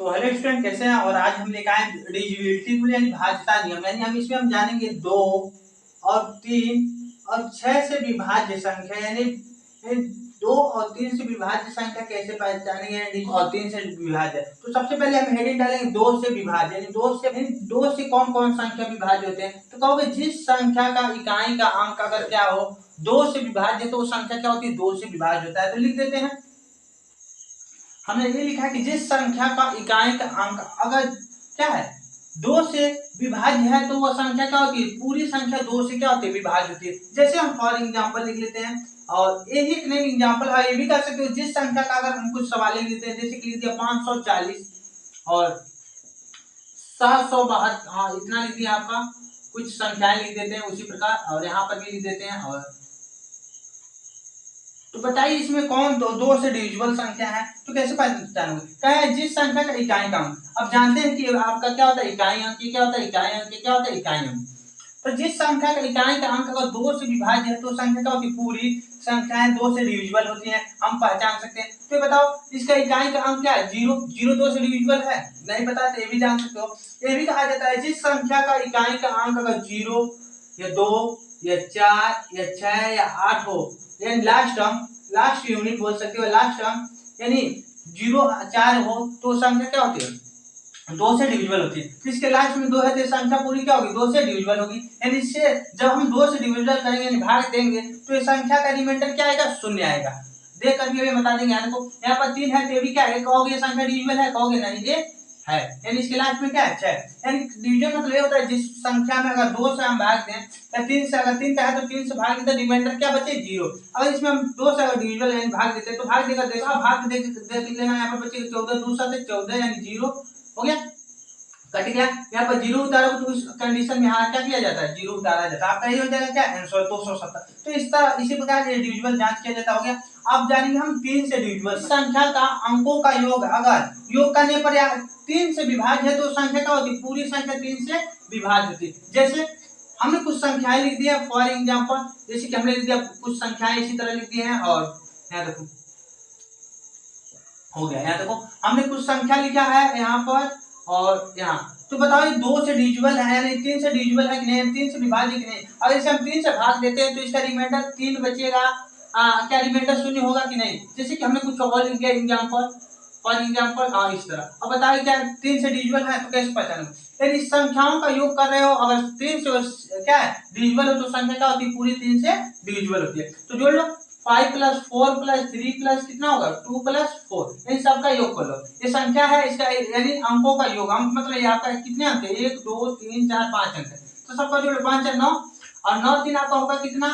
तो hello student, कैसे हैं। और आज हम लेकर आए डिविजिबिलिटी रूल यानी भाज्यता नियम, यानी हम इसमें जानेंगे 2 और 3 और 6 से विभाज्य संख्या, यानी 2 और 3 से विभाज्य संख्या कैसे पहचानेंगे, यानी और 3 से विभाज्य। तो सबसे पहले हम हेडिंग डालेंगे 2 से विभाज्य, यानी 2 से कौन कौन संख्या विभाज्य होते हैं। तो कहोगे जिस संख्या का इकाई का अंक अगर क्या हो 2 से विभाज्य, तो वो संख्या क्या होती है, 2 से विभाज्य होता है। तो लिख देते हैं, हमने ये लिखा है कि जिस संख्या का इकाई का अंक अगर क्या है 2 से विभाज्य है, तो वह संख्या क्या होती है, पूरी संख्या 2 से क्या होती है, विभाज्य होती है। जैसे हम फॉर एग्जांपल लिख लेते हैं, और एक नहीं एग्जांपल ये भी कर सकते हो। जिस संख्या का अगर हम कुछ सवाल लिख देते हैं, जैसे कि लिख दिया 540 और 772, हाँ इतना लिख दिया आपका। कुछ संख्याएं लिख देते हैं उसी प्रकार, और यहाँ पर भी लिख देते हैं। और तो बताइए इसमें कौन 2 से डिविजिबल संख्या है, तो कैसे पहचानोगे। क्या है, जिस संख्या का इकाई का अंक। अब जानते हैं कि आपका क्या होता है इकाई अंक, क्या होता है इकाई अंक, क्या होता है इकाई अंक। तो जिस संख्या का इकाई का अंक अगर 2 से विभाज्य है, तो संख्या क्या होती है, पूरी संख्याएं 2 से डिविजिबल होती हैं, हम पहचान सकते हैं। तो बताओ इसका इकाई का अंक क्या है, 0। 0 2 से डिविजिबल है, नहीं पता तो ये भी जान सकते हो। ये भी कहा जाता है जिस संख्या का इकाई का अंक अगर 0 या 2 या 4 या 6 या 8 हो, यानी लास्ट यूनिट बोल सकते हो, लास्ट टर्म यानी 0 4 हो, तो संख्या क्या होती है, 2 से डिविजिबल होती है। इसके लास्ट में 2 है, तो संख्या पूरी क्या होगी, 2 से डिविजिबल होगी। यानी इससे जब हम 2 से डिविजिबल करेंगे, यानी भाग देंगे, तो ये संख्या का रिमाइंडर क्या आएगा, 0 आएगा। देख करके भी बता देंगे। यहाँ पर 3 है, तो ये भी क्या है, कहोगे ये संख्या डिविजिबल है, कहोगे नहीं ये है, यानी इसके लास्ट में क्या है 6। यानी डिवीजन मतलब ये होता है जिस संख्या में अगर 2 से हम भाग दें, या 3 से, अगर 3 का है तो 3 से भाग देते, रिमाइंडर क्या बचे 0। अगर इसमें हम 2 से अगर डिविजिबल यानी भाग देते, तो भाग देकर देखा, भाग देख लेना, यहाँ पर बचे 14, 2 से 14 यानी 0 हो गया, कट गया। यहाँ पर 0 उतारोगे तो उस कंडीशन में यहाँ क्या किया जाता है, 0 उतारा जाता है। आपका ये हो जाएगा क्या आंसर 270। तो इस तरह इसी प्रकार से डिविजिबल जांच किया जाता हो गया। अब जानेंगे हम 3 से डिविजिबल संख्या का अंकों का योग अगर योग करने पर या 3 से विभाज्य है, तो संख्या क्या होती है, पूरी संख्या 3 से विभाज्य होती है। जैसे हमने कुछ संख्याएं लिख दी है फॉर एग्जांपल, जैसे कि हमने लिख दिया कुछ संख्याएं इसी तरह लिख दी हैं, और यहाँ देखो हो गया। यहाँ देखो हमने कुछ संख्या लिखा है यहाँ पर और यहाँ। तो बताओ ये 2 से डिविजिबल है यानी 3 से डिविजिबल है कि नहीं, 3 से विभाज्य कि नहीं। अगर इसे हम 3 से भाग देते हैं, तो इसका रिमाइंडर 3 बचेगा। क्या रिमाइंडर 0 होगा कि नहीं। जैसे कि हमने कुछ और लिख दिया एग्जांपल, फॉर एग्जांपल इस तरह। अब बताइए क्या 3 से डिविजिबल है, तो कैसे पहचानोगे। यदि संख्याओं का योग कर रहे हो, अगर 3 से क्या है डिविजिबल हो, तो संख्या क्या होती है, पूरी 3 से डिविजिबल होती है। तो जोड़ लो 5 + 4 + 3 + कितना होगा 2 + 4, इन सबका योग कर लो। ये संख्या है, इसका यानी अंकों का योग। अंक मतलब ये आपका कितने अंक है, 1 2 3 4 5 अंक है। तो सबका जोड़ 5 और 9, और 9 3 आपका होगा कितना,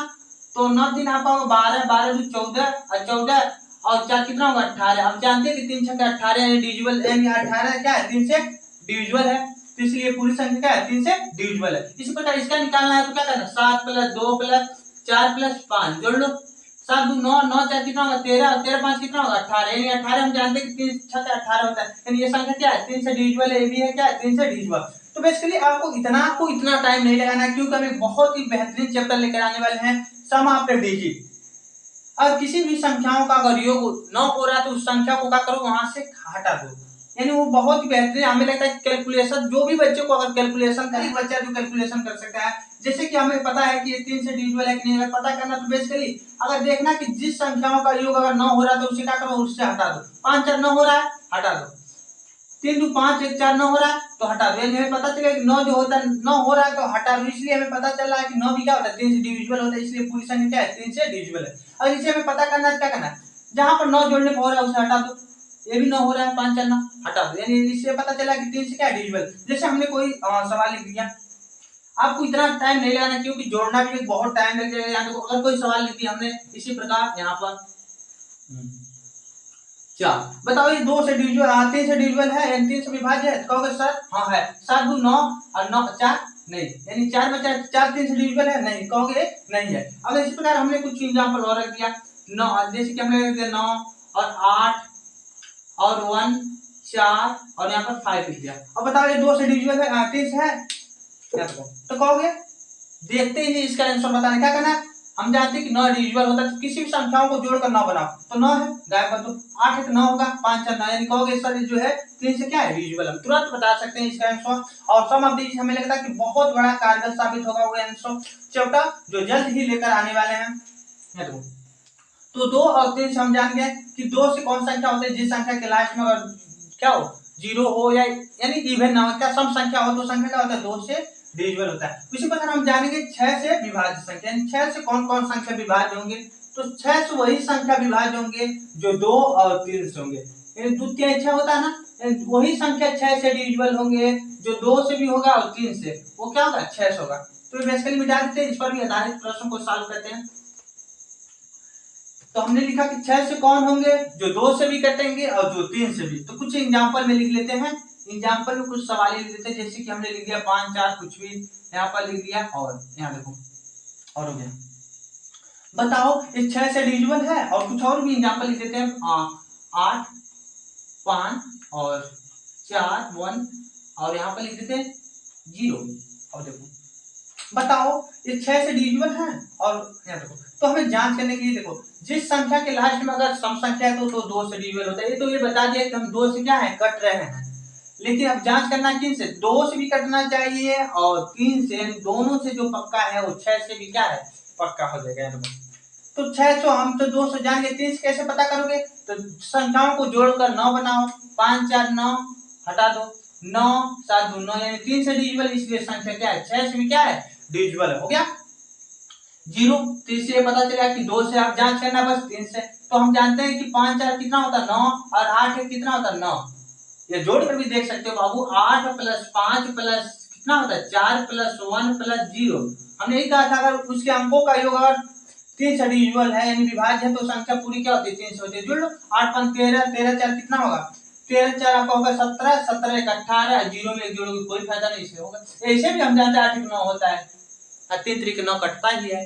तो 9 3 आपका होगा 12, 12 2 14, और 14 और 4 कितना होगा 18। अब जानते हैं कि 3 6 18 यानी डिविजिबल, यानी 18 क्या है 3 से डिविजिबल है। तो इसलिए पूरी संख्या क्या है 3 से डिविजिबल है। इसी प्रकार इसका निकालना है, तो क्या करना 7 + 2 + 4 + 5 जोड़ लो। 7 2 9, 9 4 कितना होगा 13, और 13 5 कितना होगा 18। यानी 18 हम जानते हैं कि 3 6 18 होता है, यानी ये संख्या क्या है 3 से डिविजिबल है, ये भी है क्या है 3 से डिविजिबल। तो बेसिकली आपको इतना टाइम नहीं लगाना है, क्योंकि हम एक बहुत ही बेहतरीन चैप्टर लेकर आने वाले हैं, सम आफ्टर डिजिट। अब किसी भी संख्याओं का अगर योग न हो रहा है, तो उस संख्या को क्या करो वहां से हटा दो। यानी वो बहुत ही बेहतरीन, हमें लगता है कैलकुलेशन जो भी बच्चे को अगर कैलकुलेशन का, एक बच्चा जो कैलकुलेशन कर सकता है। जैसे कि हमें पता है कि ये 3 से डिविजिबल है कि नहीं, अगर पता करना, तो बेसिकली अगर देखना कि जिस संख्याओं का योग अगर न हो रहा है, तो उसे क्या करो उससे हटा दो। 5 4 न हो रहा है हटा दो, 3 2 5 1 4 न हो रहा है तो हटा दो। यानी हमें पता चलेगा कि 9 जो होता है न हो रहा है तो हटा दो। इसलिए हमें पता चल रहा है कि 9 भी क्या होता है 3 से डिविजिबल होता है, इसलिए पूरी संख्या क्या है 3 से डिविजिबल है। और इसे हमें पता करना है, क्या करना है, जहां पर 9 जोड़ने को हो रहा है उसे हटा दो। ये भी 9 हो रहा है 5 4 9 हटा दो, यानी इससे पता चला कि 3 से क्या डिविजिबल। जैसे हमने कोई सवाल लिख दिया, आपको इतना टाइम नहीं लगाना, क्योंकि जोड़ना भी बहुत टाइम लग जाएगा। यहाँ देखो अगर कोई सवाल लिख दिया हमने इसी प्रकार, यहाँ पर चार, बताओ ये 2 से डिविजिबल 3 से डिविजिबल है यानी 3 से विभाज्य है, तो कहोगे सर हाँ है। 7 2 9 और 9 4 नहीं, यानी 4 में 4 3 से डिविजिबल है नहीं, कहोगे नहीं है। अगर इसी प्रकार हमने कुछ एग्जांपल और रख दिया 9, जैसे कि हमने रख दिया 9 और 8 और 1 4 और यहाँ पर 5 लिख दिया। अब बताओ ये 2 से डिविजिबल है 3 से है, तो कहोगे देखते ही इसका आंसर बताना। क्या करना है, हम जानते हैं कि 9 डिविजिबल होता है, तो किसी भी संख्याओं को जोड़कर 9 बनाओ तो 9 है, गायब कर दो। 8 एक 9 होगा, 5 4 9, यानी कहोगे सर जो है 3 से क्या है डिविजिबल, हम तुरंत बता सकते हैं इसका आंसर। और सम ऑफ डिजिट हमें लगता है कि बहुत बड़ा कारगर साबित होगा वो आंसर चौथा जो जल्द ही लेकर आने वाले हैं। तो 2 और 3 से हम जान गए कि 2 से कौन संख्या होती है जिस संख्या के लास्ट में अगर क्या हो 0 हो या यानी इवन ना हो, क्या सम संख्या हो तो संख्या क्या होता है 2 से डिविजिबल होता है। उसी प्रकार हम जानेंगे 6 से विभाज्य संख्या, 6 से कौन कौन संख्या विभाज्य होंगे, तो 6 से वही संख्या विभाज्य होंगे जो 2 और 3 से होंगे, यानी द्वितीय 6 होता है ना, वही संख्या 6 से डिविजिबल होंगे जो 2 से भी होगा और 3 से, वो क्या होगा 6 से होगा। तो बेसिकली मिटा देते हैं, इस पर भी आधारित प्रश्न को सॉल्व करते हैं। तो हमने लिखा कि 6 से कौन होंगे जो 2 से भी कटेंगे और जो 3 से भी। तो कुछ एग्जांपल में लिख लेते हैं, एग्जांपल में कुछ सवाल लिख देते हैं, जैसे कि हमने लिख दिया 5 4 कुछ भी यहाँ पर लिख दिया, और यहाँ देखो और हो गया। बताओ इस 6 से डिविजिबल है, और कुछ और भी एग्जांपल लिख देते हैं 8 5 और 4 1 और यहाँ पर लिख देते हैं 0। और देखो बताओ ये 6 से डिविजिबल है, और यहाँ देखो तो हमें जांच करने के लिए देखो जिस संख्या के लास्ट में अगर सम संख्या है तो 2 से डिविजिबल होता है, ये तो ये बता दिया कि हम 2 से क्या है कट रहे हैं, लेकिन अब जांच करना किन से, 2 से भी कटना चाहिए और 3 से, दोनों से जो पक्का है वो 6 से भी क्या है पक्का हो जाएगा। तो 6 तो हम तो 2 से जान गए, 3 से कैसे पता करोगे, तो संख्याओं को जोड़कर 9 बनाओ, 5 4 9 हटा दो, 9 7 2 9, यानी 3 से डिविजिबल, इसलिए संख्या क्या है 6 से भी क्या है डिविजिबल हो गया 0। तो इसलिए पता चला कि 2 से आप जांच करना बस 3 से। तो हम जानते हैं कि 5 4 कितना होता है 9 और 8 कितना होता है 9, ये जोड़ कर भी देख सकते हो बाबू, 8 प्लस 5 प्लस कितना होता है 4 प्लस 1 प्लस 0। हमने यही कहा था अगर उसके अंकों का योग अगर 3 से डिविजिबल है यानी विभाज्य है तो संख्या पूरी क्या होती है 3 से होती है। जोड़ लो 8 5 13 13 4 कितना होगा 13 4 आपका होगा 17 17 1 18, 0 में 1 जोड़ोगे कोई फायदा नहीं इससे होगा। ऐसे भी हम जानते हैं 8 1 9 होता है, 3 3 9 कटता ही है।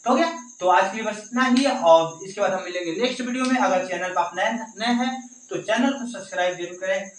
तो हो गया, तो आज के लिए बस इतना ही है, और इसके बाद हम मिलेंगे नेक्स्ट वीडियो में। अगर चैनल पर आप नए हैं तो चैनल को सब्सक्राइब जरूर करें।